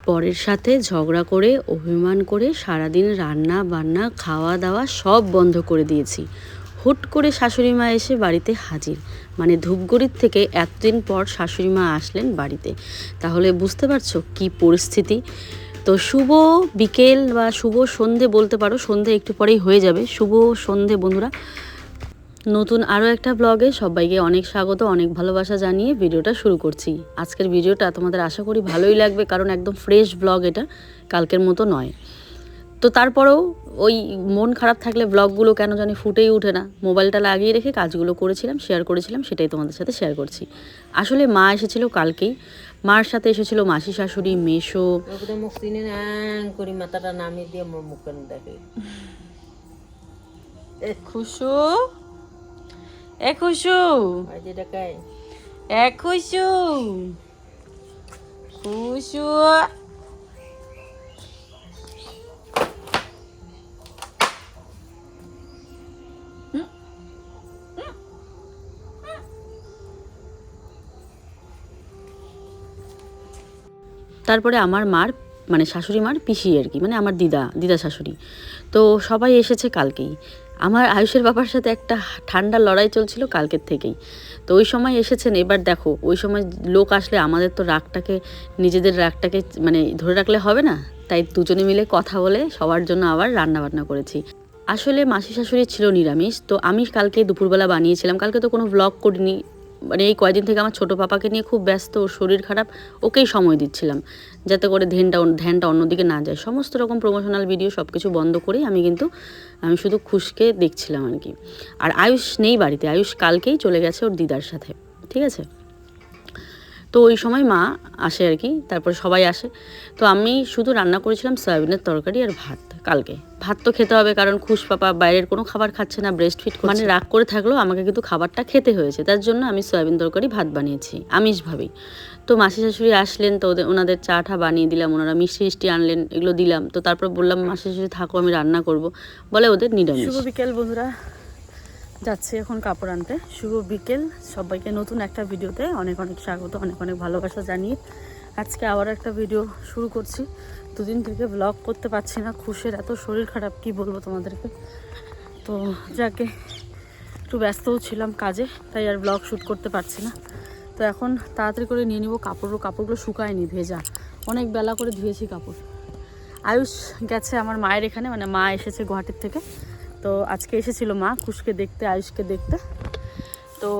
বরের সাথে ঝগড়া করে অভিমান করে সারাদিন রান্না বান্না খাওয়া দাওয়া সব বন্ধ করে দিয়েছি। হুট করে শাশুড়ি মা এসে বাড়িতে হাজির, মানে ধূপগুড়ির থেকে এতদিন পর শাশুড়ি মা আসলেন বাড়িতে। তাহলে বুঝতে পারছো কি পরিস্থিতি। তো শুভ বিকেল বা শুভ সন্ধে বলতে পারো, সন্ধে একটু পরেই হয়ে যাবে। শুভ সন্ধে বন্ধুরা, নতুন আরও একটা ব্লগে সবাইকে অনেক স্বাগত, অনেক ভালোবাসা জানিয়ে ভিডিওটা শুরু করছি। আজকের ভিডিওটা তোমাদের আশা করি ভালোই লাগবে, কারণ একদম ফ্রেশ ব্লগ, এটা কালকের মতো নয়। তো তারপরেও ওই মন খারাপ থাকলে ব্লগগুলো কেন জানি ফুটেই ওঠে না। মোবাইলটা লাগিয়ে রেখে কাজগুলো করেছিলাম, শেয়ার করেছিলাম, সেটাই তোমাদের সাথে শেয়ার করছি। আসলে মা এসেছিল কালকেই, মার সাথে এসেছিল মাসি শাশুড়ি, মেশো। মাথাটা নামিয়ে দিয়ে মুখ দেখে খুশু এ খুশু এ খুশু খুশু। তারপরে আমার মার মানে শাশুড়ি মার পিসি আর কি, মানে আমার দিদা শাশুড়ি। তো সবাই এসেছে কালকেই। আমার আয়ুষের বাবার সাথে একটা ঠান্ডা লড়াই চলছিল কালকের থেকেই। তো ওই সময় এসেছেন। এবার দেখো, ওই সময় লোক আসলে আমাদের তো রাগটাকে, নিজেদের রাগটাকে মানে ধরে রাখলে হবে না। তাই দুজনে মিলে কথা বলে সবার জন্য আবার রান্না বান্না করেছি। আসলে মাসি শাশুড়ি ছিল নিরামিষ, তো আমি কালকে দুপুরবেলা বানিয়েছিলাম। কালকে তো কোনো ব্লগ করিনি, মানে এই কয়দিন থেকে আমার ছোটো পাপাকে নিয়ে খুব ব্যস্ত, ওর শরীর খারাপ, ওকেই সময় দিচ্ছিলাম যাতে করে ধ্যানটা অন্যদিকে না যায়। সমস্ত রকম প্রমোশনাল ভিডিও সব কিছু বন্ধ করেই আমি শুধু খুশকে দেখছিলাম আর কি। আর আয়ুষ নেই বাড়িতে, আয়ুষ কালকেই চলে গেছে ওর দিদার সাথে, ঠিক আছে। তো ওই সময় মা আসে আর কি, তারপর সবাই আসে। তো আমি শুধু রান্না করেছিলাম সয়াবিনের তরকারি আর ভাত। কালকে ভাত তো খেতে হবে, কারণ খুশ পাপা বাইরের কোনো খাবার খাচ্ছে না, ব্রেস্ট ফিট মানে রাগ করে থাকলেও আমাকে কিন্তু খাবারটা খেতে হয়েছে। তার জন্য আমি সয়াবিন তরকারি ভাত বানিয়েছি আমিষভাবেই। তো মাসি শাশুড়ি আসলেন, তো ওনাদের চা টা বানিয়ে দিলাম, ওনারা মিষ্টি আনলেন, এগুলো দিলাম। তো তারপর বললাম মাসি শাশুড়ি থাকো, আমি রান্না করব, বলে ওদের নিরামিষ। শুভ বিকেল বন্ধুরা, যাচ্ছে এখন কাপড় আনতে। শুভ বিকেল সবাইকে, নতুন একটা ভিডিওতে অনেক অনেক স্বাগত, অনেক অনেক ভালোবাসা জানিয়ে আজকে আবার একটা ভিডিও শুরু করছি। দুদিন থেকে ব্লগ করতে পারছি না, খুশের এত শরীর খারাপ, কি বলবো তোমাদেরকে। তো যাকে একটু ব্যস্তও ছিলাম কাজে, তাই আর ব্লগ শ্যুট করতে পারছি না। তো এখন তাড়াতাড়ি করে নিয়ে নিব কাপড়গুলো শুকায়নি, ভেজা, অনেক বেলা করে ধুয়েছি কাপড়। আয়ুষ গেছে আমার মায়ের এখানে, মানে মা এসেছে গুয়াহাটির থেকে। তো আজকে এসেছিল মা খুশকে দেখতে, আয়ুষকে দেখতে। তো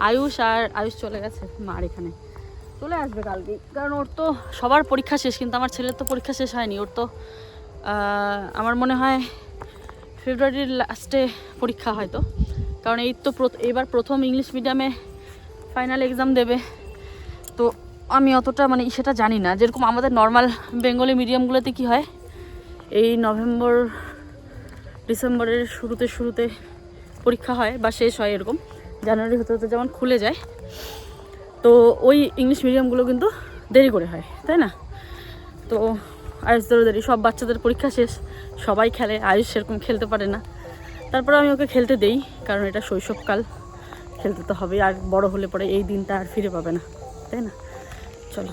আয়ুষ চলে গেছে মার এখানে, চলে আসবে কালকেই, কারণ ওর তো সবার পরীক্ষা শেষ, কিন্তু আমার ছেলের তো পরীক্ষা শেষ হয়নি। ওর তো আমার মনে হয় ফেব্রুয়ারির লাস্টে পরীক্ষা হয়তো, কারণ এবার প্রথম ইংলিশ মিডিয়ামে ফাইনাল এক্সাম দেবে। তো আমি অতটা মানে সেটা জানি না, যেরকম আমাদের নর্মাল বেঙ্গলি মিডিয়ামগুলোতে কি হয়, এই নভেম্বর ডিসেম্বরের শুরুতে পরীক্ষা হয় বা শেষ হয়, এরকম জানুয়ারি হতে হতে যেমন খুলে যায়। তো ওই ইংলিশ মিডিয়ামগুলো কিন্তু দেরি করে হয়, তাই না? তো আয়ুষদেরও দেরি, সব বাচ্চাদের পরীক্ষা শেষ, সবাই খেলে, আয়ুষ সেরকম খেলতে পারে না। তারপরে আমি ওকে খেলতে দেই, কারণ এটা শৈশবকাল, খেলতে তো হবে। আর বড় হলে পরে এই দিনটা আর ফিরে পাবে না, তাই না? চলো,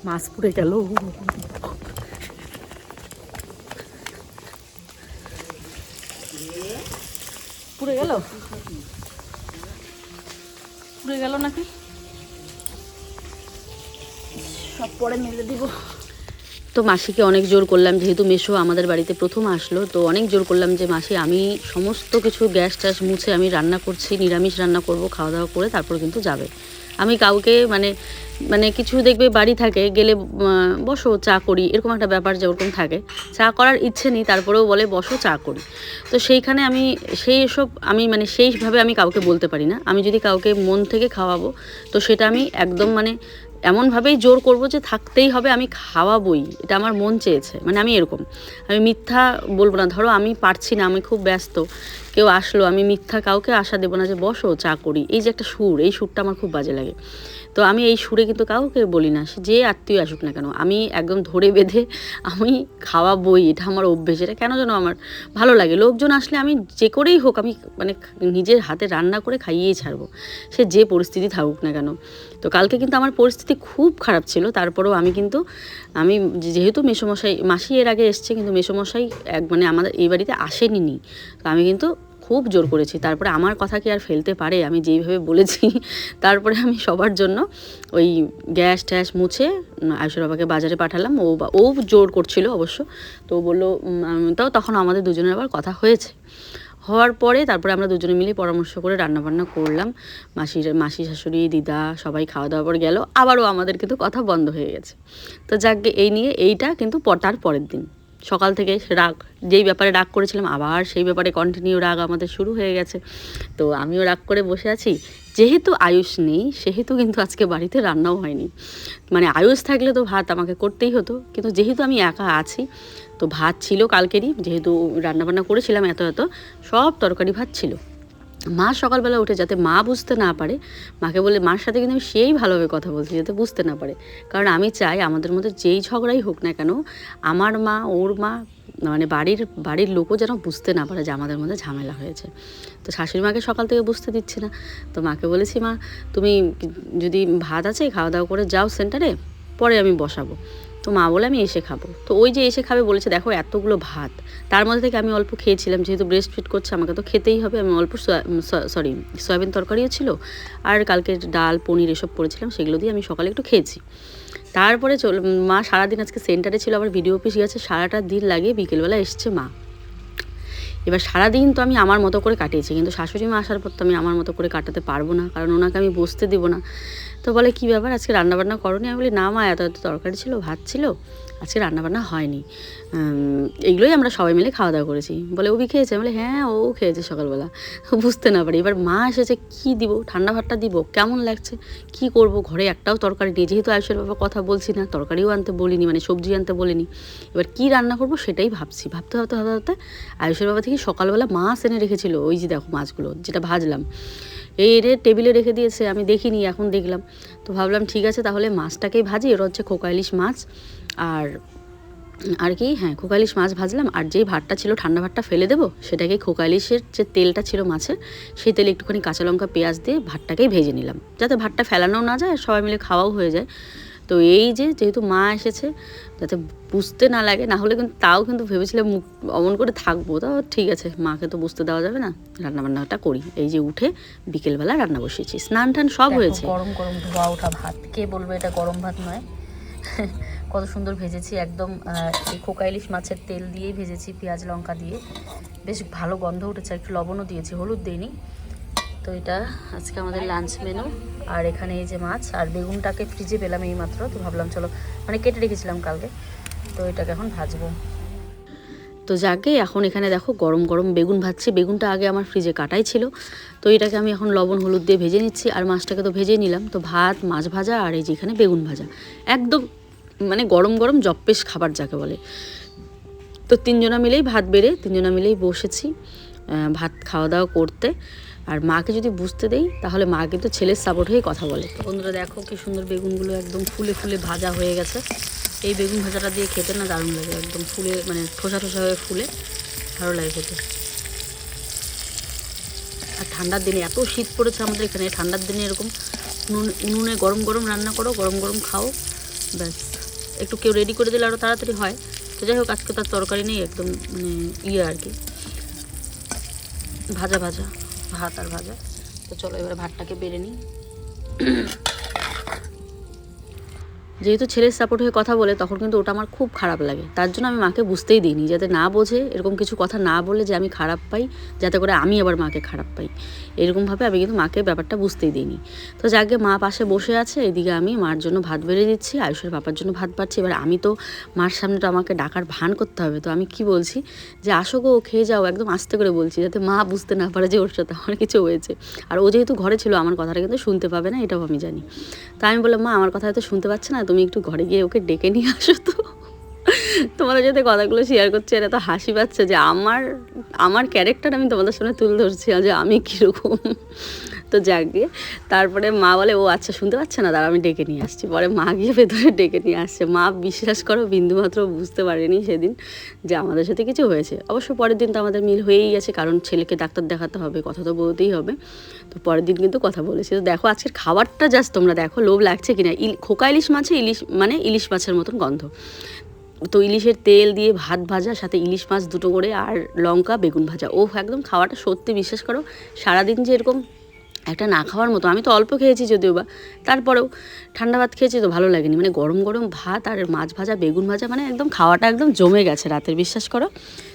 মাছ পুড়ে গেল, পুড়ে গেল নাকি, সব পরে মেলে দিব। তো মাসিকে অনেক জোর করলাম, যেহেতু মেশো আমাদের বাড়িতে প্রথম আসলো, তো অনেক জোর করলাম যে মাসি আমি সমস্ত কিছু গ্যাস ট্যাস মুছে আমি রান্না করছি, নিরামিষ রান্না করব, খাওয়া দাওয়া করে তারপর কিন্তু যাবে। আমি কাউকে মানে কিছু দেখবে বাড়ি থাকে গেলে বসো চা করি, এরকম একটা ব্যাপার যেরকম থাকে, চা করার ইচ্ছে নেই, তারপরেও বলে বসো চা করি। তো সেইখানে আমি মানে সেইভাবে আমি কাউকে বলতে পারি না। আমি যদি কাউকে মন থেকে খাওয়াবো, তো সেটা আমি একদম মানে এমনভাবেই জোর করব যে থাকতেই হবে, আমি খাওয়াবই, এটা আমার মন চেয়েছে, মানে আমি এরকম, আমি মিথ্যা বলবো না। ধরো আমি পারছি না, আমি খুব ব্যস্ত, কেউ আসলো, আমি মিথ্যা কাউকে আশা দেবো না যে বসো চা করি। এই যে একটা সুর, এই সুরটা আমার খুব বাজে লাগে। তো আমি এই সুরে কিন্তু কাউকে বলি না, সে যে আত্মীয় আসুক না কেন, আমি একদম ধরে বেঁধে আমি খাওয়াবই, এটা আমার অভ্যেস। এটা কেন যেন আমার ভালো লাগে। লোকজন আসলে আমি যে করেই হোক আমি মানে নিজের হাতে রান্না করে খাইয়েই ছাড়বো, সে যে পরিস্থিতি থাকুক না কেন। তো কালকে কিন্তু আমার পরিস্থিতি খুব খারাপ ছিল, তারপরেও আমি যেহেতু মেসোমশাই মাসি এর আগে এসছে, কিন্তু মেসোমশাই মানে আমাদের এই বাড়িতে আসেনি, তো আমি কিন্তু খুব জোর করেছি। তারপরে আমার কথা কি আর ফেলতে পারে, আমি যেইভাবে বলেছি। তারপরে আমি সবার জন্য ওই গ্যাস ট্যাস মুছে আয়ুষের বাবাকে বাজারে পাঠালাম। ও জোর করছিল অবশ্য, তো বললো তাও তখন আমাদের দুজনের আবার কথা হওয়ার পরে তারপরে আমরা দুজনে মিলে পরামর্শ করে রান্নাবান্না করলাম। মাসি শাশুড়ি দিদা সবাই খাওয়া দাওয়ার পর গেল, আবারও আমাদের কিন্তু কথা বন্ধ হয়ে গেছে। তো যাকে এইটা কিন্তু তার পরের দিন সকাল থেকে রাগ, যেই ব্যাপারে রাগ করেছিলাম আবার সেই ব্যাপারে কন্টিনিউ রাগ আমাদের শুরু হয়ে গেছে। তো আমিও রাগ করে বসে আছি। যেহেতু আয়ুষ নেই সেহেতু কিন্তু আজকে বাড়িতে রান্নাও হয়নি। মানে আয়ুষ থাকলে তো ভাত আমাকে করতেই হতো, কিন্তু যেহেতু আমি একা আছি তো ভাত ছিল কালকেরই, যেহেতু রান্নাবান্না করেছিলাম এত সব তরকারি ভাত ছিল। মা সকালবেলা উঠে যাতে মা বুঝতে না পারে, মাকে বলে মার সাথে কিন্তু আমি সেই ভালোভাবে কথা বলছি যাতে বুঝতে না পারে। কারণ আমি চাই আমাদের মধ্যে যেই ঝগড়াই হোক না কেন, আমার মা ওর মা মানে বাড়ির লোকও যেন বুঝতে না পারে যে আমাদের মধ্যে ঝামেলা হয়েছে। তো শাশুড়ি মাকে সকাল থেকে বুঝতে দিচ্ছে না, তো মাকে বলেছি মা তুমি যদি ভাত আছে খাওয়া দাওয়া করে যাও সেন্টারে, পরে আমি বসাবো। তো মা বলে আমি এসে খাবো। তো ওই যে এসে খাবে বলেছে, দেখো এতগুলো ভাত, তার মধ্যে থেকে আমি অল্প খেয়েছিলাম, যেহেতু ব্রেস্ট ফিট করছে আমাকে তো খেতেই হবে। আমি অল্প সয়াবিন তরকারিও ছিল, আর কালকে ডাল পনির এসব করেছিলাম, সেগুলো দিয়ে আমি সকালে একটু খেয়েছি। তারপরে মা সারাদিন আজকে সেন্টারে ছিল, আবার ভিডিও অফিস গেছে, সারাটা দিন লাগিয়ে বিকেলবেলা এসছে মা। এবার সারাদিন তো আমি আমার মতো করে কাটিয়েছি, কিন্তু শাশুড়ি মা আসার পর তো আমি আমার মতো করে কাটাতে পারবো না, কারণ ওনাকে আমি বসতে দেবো না। তো বলে কী ব্যাপার আজকে রান্নাবান্না করোনি? আমি বলি না মা, এত তরকারি ছিল, ভাত ছিল, আজকে রান্নাবান্না হয়নি। এইগুলোই আমরা সবাই মিলে খাওয়া দাওয়া করেছি। বলে ও খেয়েছে? আমি বলি হ্যাঁ ও খেয়েছে সকালবেলা। বুঝতে না পারি। এবার মা এসেছে, কী দিব, ঠান্ডা ভাতটা দিব, কেমন লাগছে, কি করব, ঘরে একটাও তরকারি নেই, যেহেতু আয়ুষের বাবা কথা বলছি না, তরকারিও আনতে বলিনি, মানে সবজি আনতে বলিনি। এবার কি রান্না করব সেটাই ভাবতে আয়ুষের বাবা থেকে সকালবেলা মাছ এনে রেখেছিল, ওই যে দেখো মাছগুলো যেটা ভাজলাম, এই রে টেবিলে রেখে দিয়েছে, আমি দেখিনি, এখন দেখলাম। তো ভাবলাম ঠিক আছে তাহলে মাছটাকেই ভাজি, এর হচ্ছে খোকা ইলিশ মাছ, আর কি হ্যাঁ খোকা ইলিশ মাছ ভাজলাম। আর যেই ভাতটা ছিল ঠান্ডা ভাতটা ফেলে দেবো, সেটাকে খোকা ইলিশের যে তেলটা ছিল মাছের, সেই তেলে একটুখানি কাঁচা লঙ্কা পেঁয়াজ দিয়ে ভাতটাকেই ভেজে নিলাম, যাতে ভাতটা ফেলানোও না যায় আর সবাই মিলে খাওয়াও হয়ে যায়। তো এই যেহেতু মা এসেছে, যাতে বুঝতে না লাগে, না হলে কিন্তু তাও কিন্তু ভেবেছিলাম মুখ অমন করে থাকবো, তাও ঠিক আছে মাকে তো বুঝতে দেওয়া যাবে না, রান্নাবান্নাটা করি। এই যে উঠে বিকেলবেলা রান্না বসিয়েছি, স্নান টান সব হয়েছে। গরম গরম ধোয়া ওঠা ভাত, কে বলবে এটা গরম ভাত নয়? কত সুন্দর ভেজেছি, একদম এই খোকা ইলিশ মাছের তেল দিয়েই ভেজেছি, পেঁয়াজ লঙ্কা দিয়ে, বেশ ভালো গন্ধ উঠেছে, একটু লবণও দিয়েছি, হলুদ দিইনি। তো এটা আজকে আমাদের লাঞ্চ মেনু। আর এখানে এই যে মাছ, আর বেগুনটাকে ফ্রিজে পেলাম এই মাত্র, তো ভাবলাম চলো, মানে কেটে রেখেছিলাম কালকে, তো এটাকে এখন ভাজবো। তো যাকে এখন এখানে দেখো গরম গরম বেগুন ভাজছি, বেগুনটা আগে আমার ফ্রিজে কাটাই ছিল, তো এটাকে আমি এখন লবণ হলুদ দিয়ে ভেজে নিচ্ছি, আর মাছটাকে তো ভেজে নিলাম। তো ভাত মাছ ভাজা আর এই যে এখানে বেগুন ভাজা, একদম মানে গরম গরম জপ্পেশ খাবার যাকে বলে। তো তিনজনা মিলেই বসেছি ভাত খাওয়া দাওয়া করতে। আর মাকে যদি বুঝতে দেই তাহলে মা কিন্তু ছেলের সাপোর্ট হয়ে কথা বলে। তো বন্ধুরা দেখো কি সুন্দর বেগুনগুলো একদম ফুলে ফুলে ভাজা হয়ে গেছে। এই বেগুন ভাজাটা দিয়ে খেতে না দারুণ লাগে, একদম ফুলে মানে ঠোসা হয়ে ফুলে ভালো লাগে খেতে। আর ঠান্ডার দিনে এত শীত পড়েছে আমাদের এখানে, ঠান্ডার দিনে এরকম উনুনে গরম গরম রান্না করো, গরম গরম খাও, ব্যাস। একটু কেউ রেডি করে দিলে আরও তাড়াতাড়ি হয়। তো যাই হোক আজকে তার তরকারি নেই, একদম মানে আর কি ভাজা ভাত আর ভাজা। তো চলো এবারে ভাতটাকে বেড়ে নিই। যেহেতু ছেলের সাপোর্ট হয়ে কথা বলে তখন কিন্তু ওটা আমার খুব খারাপ লাগে, তার জন্য আমি মাকে বুঝতেই দিইনি, যাতে না বোঝে, এরকম কিছু কথা না বলে যে আমি খারাপ পাই, যাতে করে আমি আবার মাকে খারাপ পাই, এরকমভাবে আমি কিন্তু মাকে ব্যাপারটা বুঝতেই দিইনি। তো যাকে মা পাশে বসে আছে, এদিকে আমি মার জন্য ভাত বেড়ে দিচ্ছি, আয়ুষের বাবার জন্য ভাত বাড়ছি। এবার আমি তো মার সামনে তো আমাকে ডাকার ভান করতে হবে, তো আমি কি বলছি যে আসো গো খেয়ে যাও, একদম আস্তে করে বলছি, যাতে মা বুঝতে না পারে যে ওর সাথে আমার কিছু হয়েছে। আর ও যেহেতু ঘরে ছিল আমার কথাটা কিন্তু শুনতে পাবে না, এটাও আমি জানি। তাই আমি বললাম মা আমার কথা হয়তো শুনতে পাচ্ছে না, তুমি একটু ঘরে গিয়ে ওকে ডেকে নিয়ে আসো। তো তোমাদের সাথে কথাগুলো শেয়ার করছি, আর এত হাসি পাচ্ছে যে আমার ক্যারেক্টার আমি তোমাদের সামনে তুলে ধরছি যে আমি কীরকম। তো যাক গিয়ে তারপরে মা বলে ও আচ্ছা শুনতে পাচ্ছে না, দাঁড়া আমি ডেকে নিয়ে আসছি। পরে মা গিয়ে ভেতরে ডেকে নিয়ে আসছে। মা বিশ্বাস করো বিন্দুমাত্র বুঝতে পারেনি সেদিন যে আমাদের সাথে কিছু হয়েছে। অবশ্য পরের দিন তো আমাদের মিল হয়েই গেছে, কারণ ছেলেকে ডাক্তার দেখাতে হবে, কথা তো বলতেই হবে। তো পরের দিন কিন্তু কথা বলেছি। তো দেখো আজকের খাবারটা জাস্ট তোমরা দেখো লোভ লাগছে কিনা। খোকা ইলিশ মাছে ইলিশ মানে ইলিশ মাছের মতন গন্ধ। তো ইলিশের তেল দিয়ে ভাত ভাজা, সাথে ইলিশ মাছ দুটো করে, আর লঙ্কা বেগুন ভাজা। ও একদম খাওয়াটা সত্যি বিশ্বাস করো সারাদিন যে এরকম একটা না খাওয়ার মতো। আমি তো অল্প খেয়েছি যদিও বা, তারপরেও ঠান্ডা ভাত খেয়েছি তো ভালো লাগেনি। মানে গরম গরম ভাত আর মাছ ভাজা বেগুন ভাজা, মানে একদম খাওয়াটা একদম জমে গেছে রাতের, বিশ্বাস করো।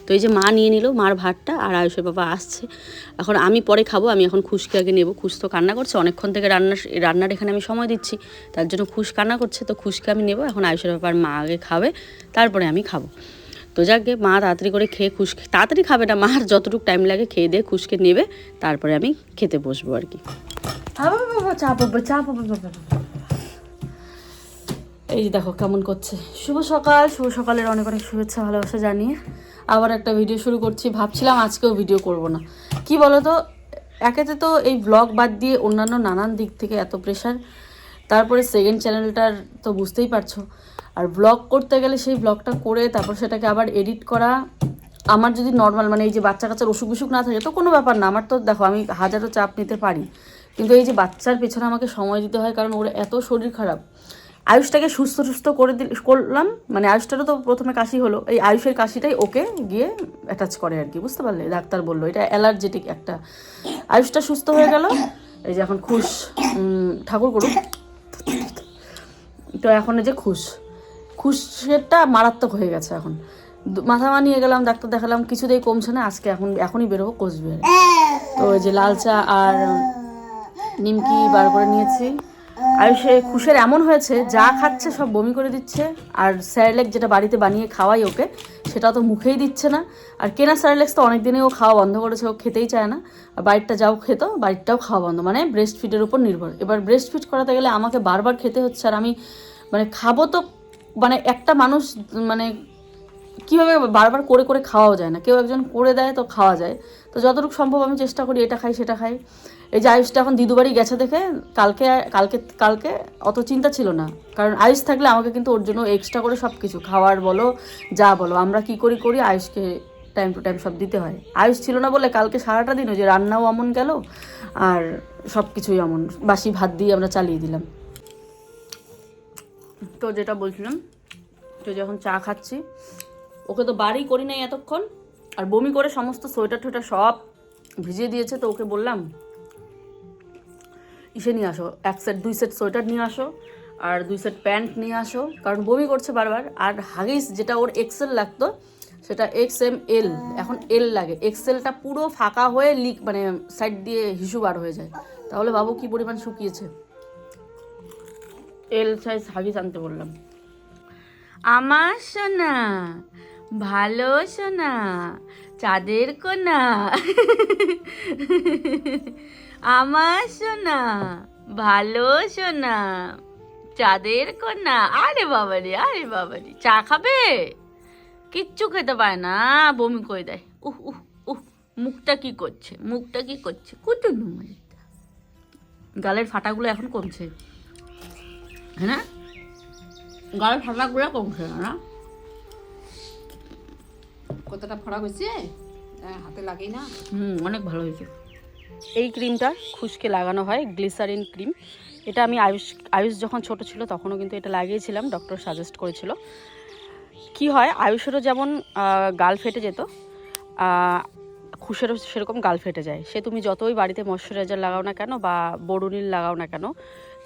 তো এই যে মা নিয়ে নিল মার ভাতটা, আর আয়ুষের বাবা আসছে। এখন আমি পরে খাবো, আমি এখন খুশকে আগে নেবো। খুশ তো কান্না করছে অনেকক্ষণ থেকে, রান্নার এখানে আমি সময় দিচ্ছি, তার জন্য খুশ কান্না করছে। তো খুশকে আমি নেবো। এখন আয়ুষের বাবার মা আগে খাবে, তারপরে আমি খাবো। তো যাকে মা তাড়াতাড়ি করে খেয়ে খুশকে, তাড়াতাড়ি খাবে না, মার যতটুকু টাইম লাগে খেয়ে দিয়ে খুশকে নেবে, তারপরে আমি খেতে বসবো আর কি। এই যে দেখো কেমন করছে। শুভ সকাল, শুভ সকালের অনেক অনেক শুভেচ্ছা ভালোবাসা জানিয়ে আবার একটা ভিডিও শুরু করছি। ভাবছিলাম আজকেও ভিডিও করব না, কি বলো তো, একেতে তো এই ব্লগ বাদ দিয়ে অন্যান্য নানান দিক থেকে এত প্রেশার, তারপরে সেকেন্ড চ্যানেলটার তো বুঝতেই পারছো। আর ব্লগ করতে গেলে সেই ব্লগটা করে তারপর সেটাকে আবার এডিট করা। আমার যদি নর্মাল মানে এই যে বাচ্চা কাচ্চার অসুখ বিসুখ না থাকে তো কোনো ব্যাপার না, আমার তো দেখো আমি হাজারো চাপ নিতে পারি, কিন্তু এই যে বাচ্চার পেছনে আমাকে সময় দিতে হয়, কারণ ওর এত শরীর খারাপ। আয়ুষটাকে সুস্থ করে করলাম, মানে আয়ুষটারও তো প্রথমে কাশি হলো, এই আয়ুষের কাশিটাই ওকে গিয়ে অ্যাটাচ করে আর কি, বুঝতে পারলে? ডাক্তার বললো এটা অ্যালার্জেটিক একটা। আয়ুষটা সুস্থ হয়ে গেল, এই যে এখন খুশ, ঠাকুর করুক। তো এখন এই যে খুশেরটা মারাত্মক হয়ে গেছে। এখন মাথা নিয়ে গেলাম, ডাক্তার দেখালাম, কিছুতেই কমছে না। আজকে এখনই বেরোবো কোচবিহারে। তো ওই যে লাল চা আর নিমকি বার করে নিয়েছি। আর সে খুশের এমন হয়েছে যা খাচ্ছে সব বমি করে দিচ্ছে, আর স্যারেলেক্স যেটা বাড়িতে বানিয়ে খাওয়াই ওকে সেটাও তো মুখেই দিচ্ছে না। আর কেনা স্যারেলেক্স তো অনেক দিনে ও খাওয়া বন্ধ করেছে, ও খেতেই চায় না। আর বাড়িরটা যাও খেত, বাড়িরটাও খাওয়া বন্ধ, মানে ব্রেস্ট ফিডের উপর নির্ভর। এবার ব্রেস্ট ফিড করাতে গেলে আমাকে বারবার খেতে হচ্ছে, আর আমি মানে খাবো তো, মানে একটা মানুষ মানে কীভাবে বারবার করে করে খাওয়াও যায় না, কেউ একজন করে দেয় তো খাওয়া যায়। তো যতটুকু সম্ভব আমি চেষ্টা করি এটা খাই সেটা খাই। এই যে আয়ুষটা এখন দিদু বাড়ি গেছে দেখে কালকে অত চিন্তা ছিল না, কারণ আয়ুষ থাকলে আমাকে কিন্তু ওর জন্য এক্সট্রা করে সব কিছু খাওয়ার বলো যা বলো আমরা কি করি আয়ুষকে টাইম টু টাইম সব দিতে হয়। আয়ুষ ছিল না বলে কালকে সারাটা দিন ওই যে রান্নাও অমন গেল, আর সব কিছুই অমন, বাসি ভাত দিয়ে আমরা চালিয়ে দিলাম। তো যেটা বলছিলাম, তো যখন চা খাচ্ছি, ওকে তো বাড়ি করি নাই এতক্ষণ, আর বমি করে সমস্ত সোয়েটার টোয়েটার সব ভিজিয়ে দিয়েছে। তো ওকে বললাম ইসে নিয়ে আসো, 2 সেট সোয়েটার নিয়ে আসো, আর 2 সেট প্যান্ট নিয়ে আসো, কারণ বমি করছে বারবার। আর হাগিস যেটা ওর এক্সেল লাগতো সেটা XML, এখন এল লাগে। এক্সেলটা পুরো ফাঁকা হয়ে মানে সাইড দিয়ে হিসু বার হয়ে যায়। তাহলে বাবু কি পরিমাণ শুকিয়েছে। এল সাইজ হাগিস আনতে বললাম। আমার সোনা, ভালো সোনা, চাঁদের কোনা, আমার সোনা, ভালো সোনা, চাঁদের কোনা। আরে বাবারে, চা খাবে? কিচ্ছু খেতে পারে না, বমি করে দেয়। মুখটা কি করছে কুটুনু, গালের ফাটাগুলো এখন কমছে, হ্যাঁ না? গালের ফাটাগুলো কমছে না? কতটা ফারাক হয়েছে, হাতে লাগেই না। অনেক ভালো হয়েছে। এই ক্রিমটা খুশকে লাগানো হয়, গ্লিসারিন ক্রিম। এটা আমি আয়ুষ যখন ছোট ছিল তখনও কিন্তু এটা লাগিয়েছিলাম, ডক্টর সাজেস্ট করেছিল। কি হয়, আয়ুষেরও যেমন গাল ফেটে যেত, খুশেরও সেরকম গাল ফেটে যায়। সে তুমি যতই বাড়িতে ময়শ্চারাইজার লাগাও না কেন বা বোরোনিল লাগাও না কেন,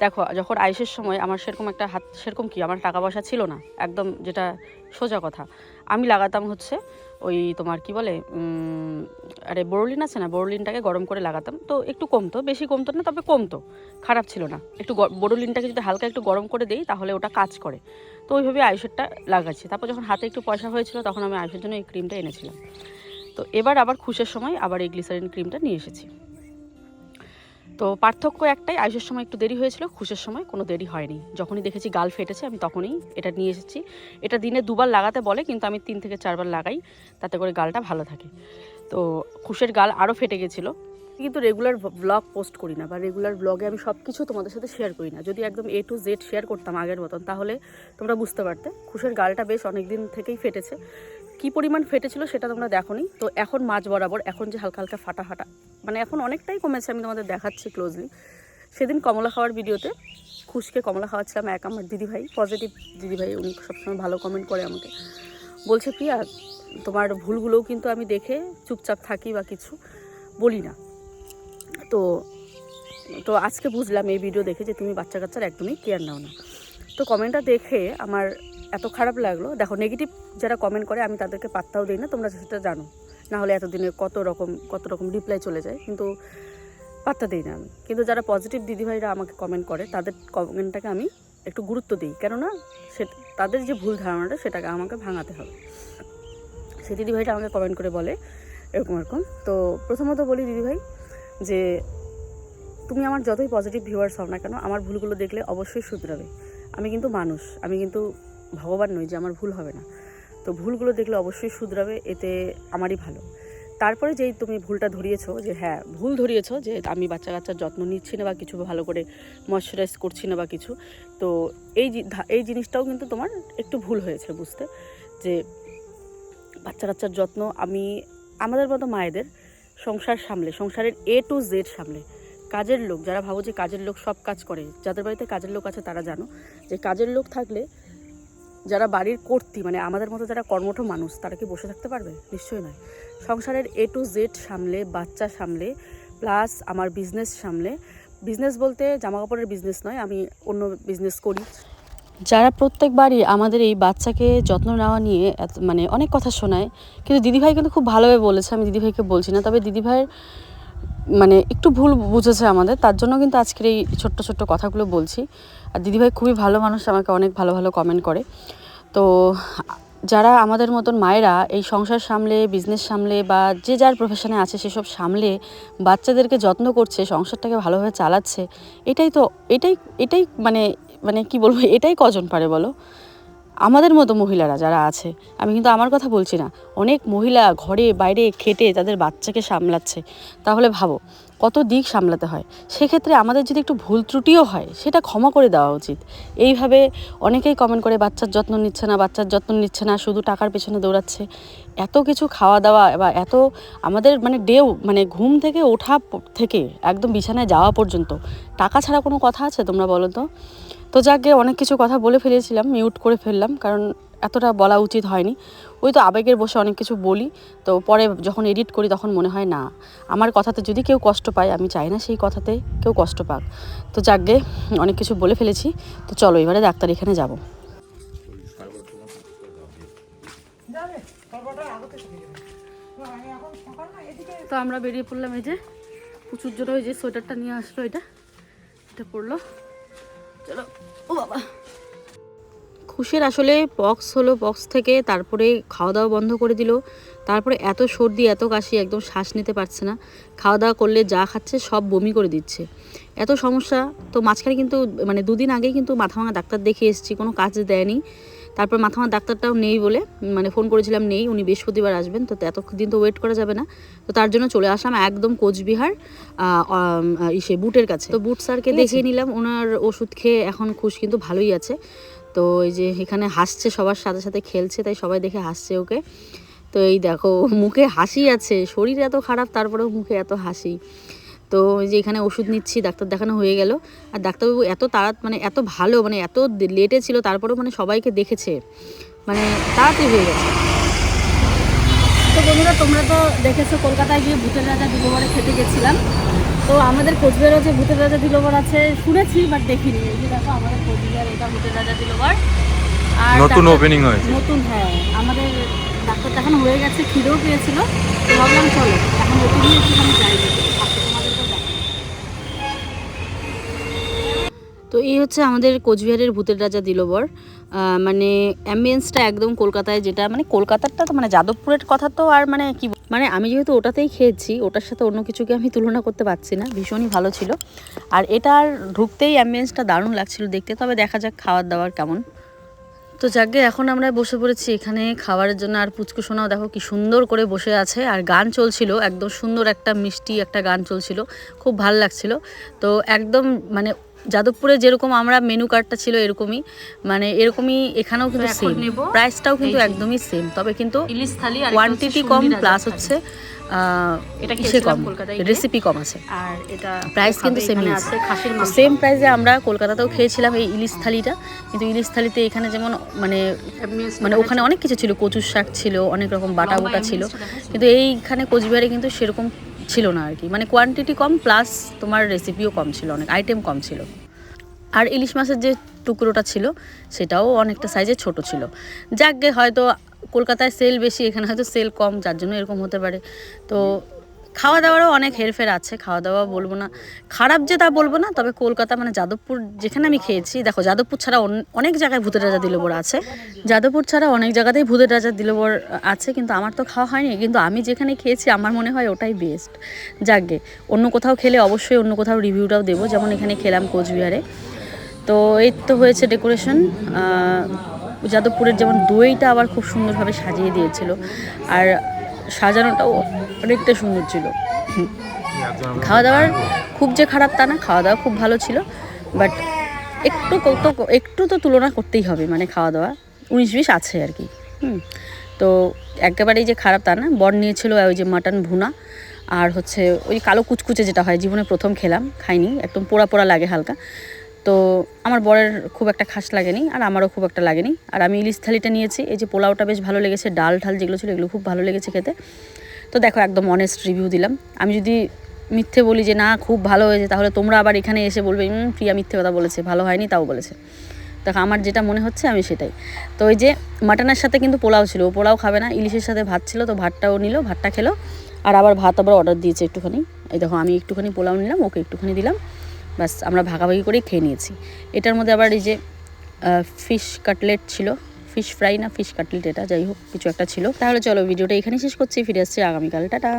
দেখো যখন আয়ুষের সময় আমার সেরকম একটা হাত, সেরকম কি আমার টাকা পয়সা ছিল না, একদম যেটা সোজা কথা। আমি লাগাতাম হচ্ছে ওই তোমার কি বলে, আরে বোরোলিন আছে না, বোরোলিনটাকে গরম করে লাগাতাম, তো একটু কমতো, বেশি কমতো না, তবে কমতো, খারাপ ছিল না। একটু বোরোলিনটাকে যদি হালকা একটু গরম করে দিই তাহলে ওটা কাজ করে। তো ওইভাবে আয়ুষেরটা লাগাচ্ছি। তারপর যখন হাতে একটু পয়সা হয়েছিল তখন আমি আয়ুষের জন্য এই ক্রিমটা এনেছিলাম। তো এবার আবার খুশের সময় আবার এই গ্লিসারিন ক্রিমটা নিয়ে এসেছি। তো পার্থক্য একটাই, আয়ুষের সময় একটু দেরি হয়েছিল, খুশের সময় কোনো দেরি হয়নি। যখনই দেখেছি গাল ফেটেছে আমি তখনই এটা নিয়ে এসেছি। এটা দিনে 2 বার লাগাতে বলে, কিন্তু আমি 3 থেকে 4 বার লাগাই, তাতে করে গালটা ভালো থাকে। তো খুশের গাল আরও ফেটে গেছিলো, কিন্তু রেগুলার ব্লগ পোস্ট করি না, বা রেগুলার ব্লগে আমি সব কিছু তোমাদের সাথে শেয়ার করি না। যদি একদম A to Z শেয়ার করতাম আগের মতন, তাহলে তোমরা বুঝতে পারতে। খুশের গালটা বেশ অনেক দিন থেকেই ফেটেছে, কী পরিমাণ ফেটেছিল সেটা তোমরা দেখোনি। তো এখন মাঝ বরাবর এখন যে হালকা হালকা ফাটা ফাটা, মানে এখন অনেকটাই কমেছে, আমি তোমাদের দেখাচ্ছি ক্লোজলি। সেদিন কমলা খাওয়ার ভিডিওতে খুশকে কমলা খাওয়াচ্ছিলাম, আমার দিদিভাই, পজিটিভ দিদিভাই, উনি সবসময় ভালো কমেন্ট করে আমাকে, বলছে প্রিয়া তোমার ভুলগুলোও কিন্তু আমি দেখে চুপচাপ থাকি বা কিছু বলি না। তো তো আজকে বুঝলাম এই ভিডিও দেখে যে তুমি বাচ্চা কাচ্চার একদমই কেয়ার নাও না। তো কমেন্টটা দেখে আমার এত খারাপ লাগলো। দেখো, নেগেটিভ যারা কমেন্ট করে আমি তাদেরকে পাত্তাও দিই না, তোমরা সেটা জানো, না হলে এতদিনে কত রকম রিপ্লাই চলে যায়, কিন্তু পাত্তা দিই না আমি। কিন্তু যারা পজিটিভ দিদিভাইরা আমাকে কমেন্ট করে তাদের কমেন্টটাকে আমি একটু গুরুত্ব দিই, কেননা সে তাদের যে ভুল ধারণাটা সেটাকে আমাকে ভাঙাতে হবে। সেই দিদিভাইটা আমাকে কমেন্ট করে বলে এরকম। তো প্রথমত বলি দিদিভাই যে তুমি আমার যতই পজিটিভ ভিউয়ার্স হও না কেন, আমার ভুলগুলো দেখলে অবশ্যই শুধরাবে। আমি কিন্তু মানুষ, আমি কিন্তু ভগবান নই যে আমার ভুল হবে না। তো ভুলগুলো দেখলে অবশ্যই শুধরাবে, এতে আমারই ভালো। তারপরে যেই তুমি ভুলটা ধরিয়েছো, যে হ্যাঁ ভুল ধরিয়েছো যে আমি বাচ্চা কাচ্চার যত্ন নিচ্ছি না বা কিছু ভালো করে ময়শ্চারাইজ করছি না বা কিছু, তো এই জিনিসটাও কিন্তু তোমার একটু ভুল হয়েছে বুঝতে, যে বাচ্চা কাচ্চার যত্ন আমি আমাদের মতো মায়েদের সংসার সামলে, সংসারের A to Z সামলে, কাজের লোক যারা ভাবো যে কাজের লোক সব কাজ করে, যাদের বাড়িতে কাজের লোক আছে তারা জানো যে কাজের লোক থাকলে যারা বাড়ির কর্ত্রী, মানে আমাদের মতো যারা কর্মঠ মানুষ, তারা কি বসে থাকতে পারবে? নিশ্চয়ই নয়। সংসারের A to Z সামলে, বাচ্চা সামলে, প্লাস আমার বিজনেস সামলে, বিজনেস বলতে জামা কাপড়ের বিজনেস নয়, আমি অন্য বিজনেস করি। যারা প্রত্যেকবারই আমাদের এই বাচ্চাকে যত্ন নেওয়া নিয়ে মানে অনেক কথা শোনায়, কিন্তু দিদিভাই কিন্তু খুব ভালোভাবে বলেছে, আমি দিদিভাইকে বলছি না, তবে দিদিভাইয়ের মানে একটু ভুল বুঝেছে আমাদের, তার জন্য কিন্তু আজকের এই ছোট্ট ছোট্ট কথাগুলো বলছি। আর দিদিভাই খুবই ভালো মানুষ, আমাকে অনেক ভালো ভালো কমেন্ট করে। তো যারা আমাদের মতন মায়েরা এই সংসার সামলে, বিজনেস সামলে, বা যে যার প্রফেশনে আছে সেসব সামলে বাচ্চাদেরকে যত্ন করছে, সংসারটাকে ভালোভাবে চালাচ্ছে, এটাই মানে কি বলবো, এটাই কজন পারে বলো? আমাদের মতো মহিলারা যারা আছে, আমি কিন্তু আমার কথা বলছি না, অনেক মহিলা ঘরে বাইরে খেটে তাদের বাচ্চাকে সামলাচ্ছে, তাহলে ভাবো কত দিক সামলাতে হয়। সেক্ষেত্রে আমাদের যদি একটু ভুল ত্রুটিও হয় সেটা ক্ষমা করে দেওয়া উচিত। এইভাবে অনেকেই কমেন্ট করে বাচ্চার যত্ন নিচ্ছে না, শুধু টাকার পেছনে দৌড়াচ্ছে। এত কিছু খাওয়া দাওয়া বা এত আমাদের মানে ঘুম থেকে ওঠা থেকে একদম বিছানায় যাওয়া পর্যন্ত টাকা ছাড়া কোনো কথা আছে তোমরা বলো তো? তো যাকে অনেক কিছু কথা বলে ফেলেছিলাম, মিউট করে ফেললাম, কারণ এতটা বলা উচিত হয়নি। ওই তো আবেগের বসে অনেক কিছু বলি, তো পরে যখন এডিট করি তখন মনে হয় না, আমার কথাতে যদি কেউ কষ্ট পায়, আমি চাই না সেই কথাতে কেউ কষ্ট পাক। তো যাকে অনেক কিছু বলে ফেলেছি, তো চলো এবারে ডাক্তার এখানে যাব। তো আমরা বেরিয়ে পড়লাম, এই যে প্রচুর জোরে ওই যে সোয়েটারটা নিয়ে আসলো, এটা পড়লো, চলো। ও বাবা, খুশের আসলে পক্স হলো, পক্স থেকে তারপরে খাওয়া দাওয়া বন্ধ করে দিল, তারপরে এত সর্দি এত কাশি, একদম শ্বাস নিতে পারছে না, খাওয়া দাওয়া করলে যা খাচ্ছে সব বমি করে দিচ্ছে, এত সমস্যা। তো মাঝখানে কিন্তু মানে 2 দিন আগেই কিন্তু মাথা ভাঙা ডাক্তার দেখে এসেছি, কোনো কাজ দেয়নি। তারপর মাথা ভাঙা ডাক্তারটাও নেই বলে মানে ফোন করেছিলাম, নেই, উনি বৃহস্পতিবার আসবেন, তো এতদিন তো ওয়েট করা যাবে না, তো তার জন্য চলে আসলাম একদম কোচবিহার বুটের কাছে। তো বুট স্যারকে দেখিয়ে নিলাম, ওনার ওষুধ খেয়ে এখন খুশ কিন্তু ভালোই আছে। তো এই যে এখানে হাসছে, সবার সাথে সাথে খেলছে, তাই সবাই দেখে হাসছে ওকে। তো এই দেখো মুখে হাসি আছে, শরীর এত খারাপ তারপরেও মুখে এত হাসি। তো এই যে এখানে ওষুধ নিচ্ছি, ডাক্তার দেখানো হয়ে গেল। আর ডাক্তারবাবু এত এত ভালো, মানে এত লেটে ছিল, তারপরেও মানে সবাইকে দেখেছে, মানে তাড়াতাড়ি হয়ে গেছে। তো বন্ধুরা, তোমরা তো দেখেছো কলকাতায় গিয়ে ভূতের রাজা দিলবরে খেতে গেছিলাম। তো আমাদের কোচবিহারে যে ভূতের রাজা দিলবর আছে শুনেছি, বাট দেখিনি। এই যে দেখো আমাদের কোচবিহার, এটা ভূতের রাজা দিলবর, আর নতুন ওপেনিং হয়েছে, নতুন। হ্যাঁ, আমাদের ডাক্তার দেখানো হয়ে গেছে, খিদেও পেয়েছিল, তো ভাবলাম চলো এখন ওপেনিং একটুখানি যাই। তো এই হচ্ছে আমাদের কোচবিহারের ভূতের রাজা দিলবর। মানে অ্যাম্বিয়েন্সটা একদম কলকাতায়, যেটা মানে কলকাতারটা তো মানে যাদবপুরের কথা তো আর মানে কি, মানে আমি যেহেতু ওটাতেই খেয়েছি, ওটার সাথে অন্য কিছুকে আমি তুলনা করতে পারছি না, ভীষণই ভালো ছিল। আর এটার ঢুকতেই অ্যাম্বিয়েন্সটা দারুণ লাগছিল দেখতে, তবে দেখা যাক খাওয়ার দাওয়ার কেমন। তো যাকে এখন আমরা বসে পড়েছি এখানে খাবারের জন্য। আর পুচকু সোনাও দেখো কি সুন্দর করে বসে আছে, আর গান চলছিল, একদম সুন্দর একটা মিষ্টি একটা গান চলছিল, খুব ভাল লাগছিল। তো একদম মানে যাদবপুরে যেরকম আমরা মেনু কার্ডটা ছিল এরকমই, মানে এরকমই এখানেও কিন্তু তো এখন সেম, নেব প্রাইসটাও কিন্তু এই যে একদমই সেম, তবে কিন্তু ইলিশ থালি আর কোয়ান্টিটি কম প্লাস হচ্ছে এটা ইসে খেয়েছিলাম কম, কলকাতায় রেসিপি কম আছে। আর এটা প্রাইস কিন্তু সেমই এখানে আছে, আছে খাসির মাংস। সেম প্রাইসে আমরা কলকাতাতেও খেয়েছিলাম এই ইলিশ থালিটা, কিন্তু ইলিশ থালিতে এখানে যেমন মানে মানে ওখানে অনেক কিছু ছিল, কচুর শাক ছিল, অনেক রকম বাটা বোটা ছিল, কিন্তু এইখানে কোচবিহারে কিন্তু সেরকম ছিল না আর কি, মানে কোয়ান্টিটি কম প্লাস তোমার রেসিপিও কম ছিল, অনেক আইটেম কম ছিল। আর ইলিশ মাছের যে টুকরোটা ছিল সেটাও অনেকটা সাইজে ছোট ছিল। যাকগে হয়তো কলকাতায় সেল বেশি, এখানে হয়তো সেল কম, যার জন্য এরকম হতে পারে। তো খাওয়া দাওয়ারও অনেক হেরফের আছে, খাওয়া দাওয়া বলবো না খারাপ যে তা বলবো না, তবে কলকাতা মানে যাদবপুর যেখানে আমি খেয়েছি, দেখো যাদবপুর ছাড়া অনেক জায়গায় ভূতের রাজা দিলবর আছে, যাদবপুর ছাড়া অনেক জায়গাতেই ভূতের রাজা দিলবর আছে, কিন্তু আমার তো খাওয়া হয়নি, কিন্তু আমি যেখানে খেয়েছি আমার মনে হয় ওটাই বেস্ট। যাকগে অন্য কোথাও খেলে অবশ্যই অন্য কোথাও রিভিউটাও দেবো, যেমন এখানে খেলাম কোচবিহারে। তো এই তো হয়েছে ডেকোরেশন। যাদবপুরের যেমন দইটা আবার খুব সুন্দরভাবে সাজিয়ে দিয়েছিল, আর সাজানোটাও অনেকটা সুন্দর ছিল। খাওয়া দাওয়ার খুব যে খারাপ তা না, খাওয়া দাওয়া খুব ভালো ছিল, বাট একটু তো তুলনা করতেই হবে, মানে খাওয়া দাওয়া 19-20 আছে আর কি। তো একেবারেই যে খারাপ তা না। বর নিয়েছিল ওই যে মাটন ভুনা, আর হচ্ছে ওই কালো কুচকুচে যেটা হয়, জীবনে প্রথম খেলাম, খাইনি, একদম পোড়া পোড়া লাগে হালকা। তো আমার বরের খুব একটা খাস লাগেনি, আর আমারও খুব একটা লাগেনি। আর আমি ইলিশ থালিটা নিয়েছি, এই যে পোলাওটা বেশ ভালো লেগেছে, ডাল ঠাল যেগুলো ছিল এগুলো খুব ভালো লেগেছে খেতে। তো দেখো একদম অনেস্ট রিভিউ দিলাম। আমি যদি মিথ্যে বলি যে না খুব ভালো হয়েছে, তাহলে তোমরা আবার এখানে এসে বলবে প্রিয়া মিথ্যে কথা বলেছে, ভালো হয়নি তাও বলেছে। দেখো আমার যেটা মনে হচ্ছে আমি সেটাই। তো ওই যে মাটনের সাথে কিন্তু পোলাও ছিল, ও পোলাও খাবে না, ইলিশের সাথে ভাত ছিল, তো ভাতটাও নিল, ভাতটা খেলো, আর আবার ভাত আবার অর্ডার দিয়েছে একটুখানি। এই দেখো আমি একটুখানি পোলাও নিলাম, ওকে একটুখানি দিলাম, ব্যাস আমরা ভাগাভাগি করেই খেয়ে নিয়েছি। এটার মধ্যে আবার এই যে ফিশ কাটলেট ছিল, ফিশ ফ্রাই না ফিশ কাটলেট, এটা যাই হোক কিছু একটা ছিল। তাহলে চলো ভিডিওটা এখানেই শেষ করছি, ফিরে আসছি আগামীকাল, টাটা।